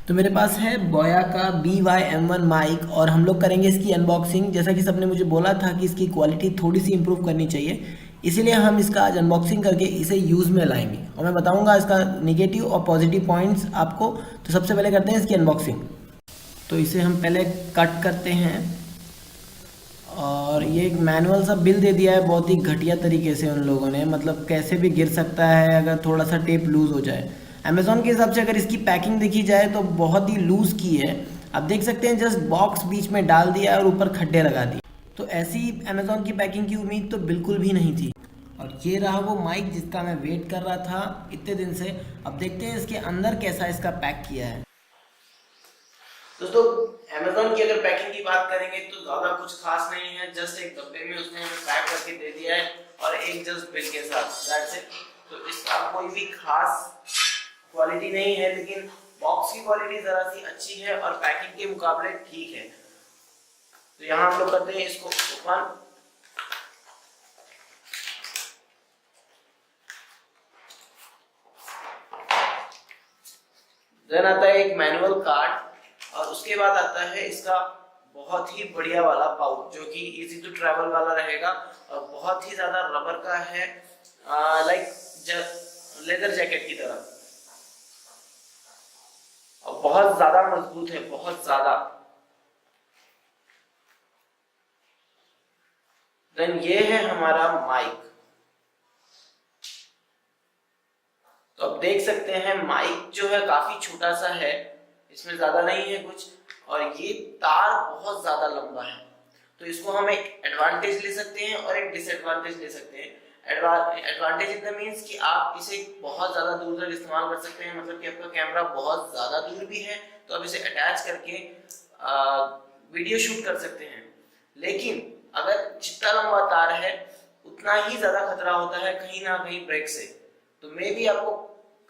तो मेरे पास है बोया का BY-M1 माइक और हम लोग करेंगे इसकी अनबॉक्सिंग। जैसा कि सबने मुझे बोला था कि इसकी क्वालिटी थोड़ी सी इम्प्रूव करनी चाहिए, इसीलिए हम इसका आज अनबॉक्सिंग करके इसे यूज़ में लाएंगे और मैं बताऊंगा इसका निगेटिव और पॉजिटिव पॉइंट्स आपको। तो सबसे पहले करते हैं इसकी अनबॉक्सिंग। तो इसे हम पहले कट करते हैं और ये एक मैनुअल सा बिल दे दिया है बहुत ही घटिया तरीके से उन लोगों ने, मतलब कैसे भी गिर सकता है अगर थोड़ा सा टेप लूज़ हो जाए। अमेज़ॉन के हिसाब से अगर इसकी पैकिंग देखी जाए तो बहुत ही लूज़ की है। आप देख सकते हैं जस्ट बॉक्स बीच में डाल दिया और ऊपर खड्डे लगा दिए। तो ऐसी अमेज़ॉन की पैकिंग की उम्मीद तो बिल्कुल भी नहीं थी। और ये रहा वो माइक जिसका मैं वेट कर रहा था इतने दिन से। अब देखते हैं इसके अंदर कैसा इसका पैक किया है। दोस्तों, अमेज़ॉन की अगर पैकिंग की बात करेंगे तो ज़्यादा कुछ खास नहीं है। जस्ट एक डब्बे में उसने हमें पैक करके दे दिया है और एक जस्ट बिल के साथ, दैट्स इट। तो इसका कोई भी खास क्वालिटी नहीं है, लेकिन बॉक्स की क्वालिटी ज़रा सी अच्छी है और पैकिंग के मुकाबले ठीक है। तो यहाँ हम लोग करते हैं इसको ओपन। देन आता है एक मैनुअल कार्ड और उसके बाद आता है इसका बहुत ही बढ़िया वाला पाउच जो कि इजी टू ट्रैवल वाला रहेगा और बहुत ही ज्यादा रबर का है, लाइक लेदर जैकेट की तरह, और बहुत ज्यादा मजबूत है, बहुत ज्यादा। देन ये है हमारा माइक। तो आप देख सकते हैं माइक जो है काफी छोटा सा है, इसमें ज्यादा नहीं है कुछ, और ये तार बहुत ज्यादा लंबा है। तो इसको हम एक एडवांटेज ले सकते हैं और एक डिसएडवांटेज ले सकते हैं। एडवांटेज इन द मींस कि आप इसे बहुत ज्यादा दूर तक इस्तेमाल कर सकते हैं, मतलब कि आपका कैमरा बहुत ज्यादा दूर भी है तो आप इसे अटैच करके वीडियो शूट कर सकते हैं। लेकिन अगर जितना लंबा तार है उतना ही ज्यादा खतरा होता है कहीं ना कहीं ब्रेक से। तो मे भी आपको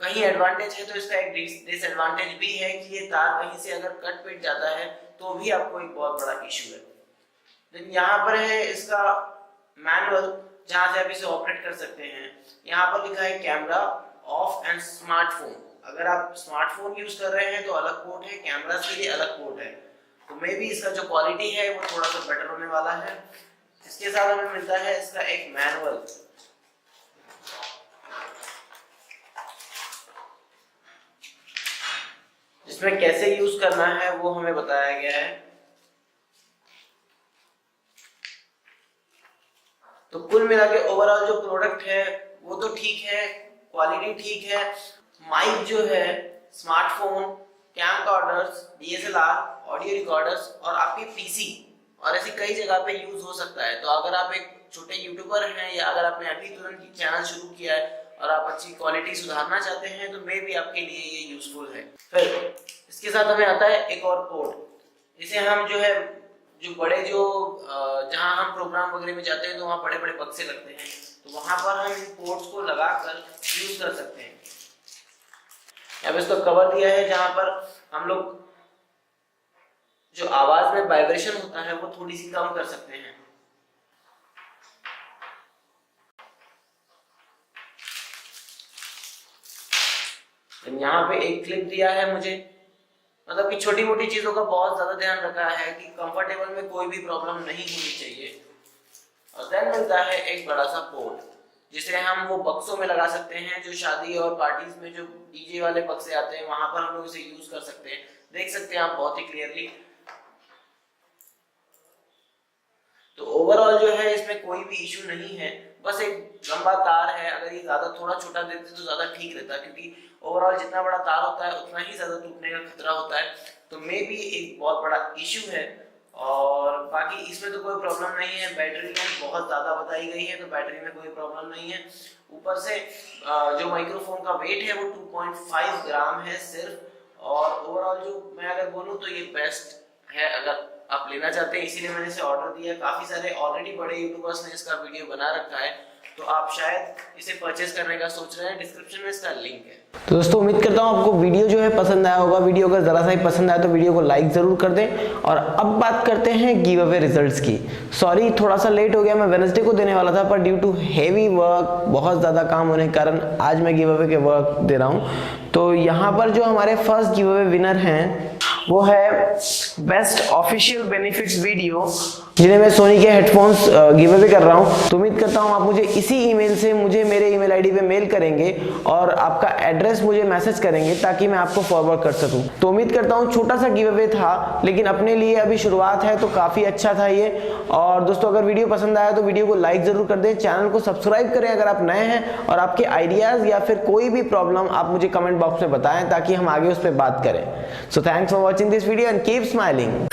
कहीं एडवांटेज है तो इसका एक डिसएडवांटेज भी है कि ये तार कहीं से अगर कट पिट जाता है तो भी आपको एक बहुत बड़ा इशू है। लेकिन यहाँ पर है इसका मैनुअल जहाँ से आप इसे ऑपरेट कर सकते हैं। यहाँ पर लिखा है कैमरा ऑफ एंड स्मार्टफोन। अगर आप स्मार्टफोन यूज कर रहे हैं तो अलग पोर्ट है, कैमरा के लिए अलग पोर्ट है। तो मे भी इसका जो क्वालिटी है वो थोड़ा सा बेटर होने वाला है। इसके साथ हमें मिलता है इसका एक मैनुअल। इसमें कैसे यूज करना है वो हमें बताया गया है। तो कुल मिला के ओवरऑल जो प्रोडक्ट है वो तो ठीक है, क्वालिटी ठीक है। माइक जो है, स्मार्टफोन, कैमकॉर्डर्स, DSLR, ऑडियो रिकॉर्डर्स और आपके पीसी और ऐसी कई जगह पे यूज हो सकता है। तो अगर आप एक छोटे यूट्यूबर हैं या अगर आपने अभी तुरंत चैनल शुरू किया है और आप अच्छी क्वालिटी सुधारना चाहते हैं तो मे भी आपके लिए ये यूजफुल है। फिर इसके साथ हमें आता है एक और पोर्ट। इसे हम जो है जो बड़े जो जहां हम प्रोग्राम वगैरह में जाते हैं तो वहां बड़े बड़े बक्से लगते हैं, तो वहां पर हम इन पोर्ट्स को लगाकर यूज कर सकते हैं। यहाँ पे इसका कवर दिया है जहां पर हम लोग जो आवाज में वाइब्रेशन होता है वो थोड़ी सी कम कर सकते हैं। यहाँ पे एक क्लिप दिया है मुझे, मतलब कि छोटी मोटी चीजों का बहुत ज्यादा ध्यान रखा है कि कंफर्टेबल में कोई भी प्रॉब्लम नहीं होनी चाहिए। और देन मिलता है एक बड़ा सा पोर्ट जिसे हम वो बक्सों में लगा सकते हैं, जो शादी और पार्टीज में जो डीजे वाले बक्से आते हैं वहां पर हम लोग इसे यूज कर सकते हैं। देख सकते हैं आप बहुत ही क्लियरली। तो ओवरऑल जो है इसमें कोई भी इशू नहीं है, बस एक लंबा तार है। अगर ये ज्यादा थोड़ा छोटा देते तो ज्यादा ठीक रहता, क्योंकि ओवरऑल जितना बड़ा तार होता है उतना ही ज्यादा टूटने का खतरा होता है। तो मे भी एक बहुत बड़ा इशू है। और बाकी इसमें तो कोई प्रॉब्लम नहीं है। बैटरी लाइफ बहुत ज्यादा बताई गई है तो बैटरी में कोई प्रॉब्लम नहीं है। ऊपर से जो माइक्रोफोन का वेट है वो 2.5 ग्राम है सिर्फ। और ओवरऑल जो मैं अगर बोलूँ तो ये बेस्ट है अगर आप लेना चाहते हैं, इसीलिए मैंने इसे ऑर्डर दिया। काफी सारे ऑलरेडी बड़े यूट्यूबर्स ने इसका वीडियो बना रखा है तो आप शायद इसे परचेज करने का सोच रहे हैं, डिस्क्रिप्शन में इसका लिंक है। तो दोस्तों उम्मीद करता हूँ आपको वीडियो जो है पसंद आया होगा। वीडियो अगर जरा सा ही पसंद आया तो वीडियो को लाइक जरूर कर दें। और अब बात करते हैं गिव अवे रिजल्ट्स की। सॉरी थोड़ा सा लेट हो गया, मैं वेडनेसडे को देने वाला था, पर ड्यू टू हेवी वर्क, बहुत ज़्यादा काम होने के कारण आज मैं गिव अवे के वर्क दे रहा हूँ। तो यहाँ पर जो हमारे फर्स्ट गिव अवे विनर हैं वो है बेस्ट ऑफिशियल बेनिफिट्स वीडियो, जिन्हें मैं सोनी के हेडफोन्स गिव अवे कर रहा हूं। तो उम्मीद करता हूं आप मुझे इसी ईमेल से मुझे मेरे ईमेल आईडी पे मेल करेंगे और आपका एड्रेस मुझे मैसेज करेंगे ताकि मैं आपको फॉरवर्ड कर सकूं। तो उम्मीद करता हूं छोटा सा गिव अवे था, लेकिन अपने लिए अभी शुरुआत है तो काफ़ी अच्छा था ये। और दोस्तों अगर वीडियो पसंद आया तो वीडियो को लाइक ज़रूर कर दें, चैनल को सब्सक्राइब करें अगर आप नए हैं, और आपके आइडियाज़ या फिर कोई भी प्रॉब्लम आप मुझे कमेंट बॉक्स में बताएं ताकि हम आगे उस पर बात करें। So thanks for watching this video and keep smiling.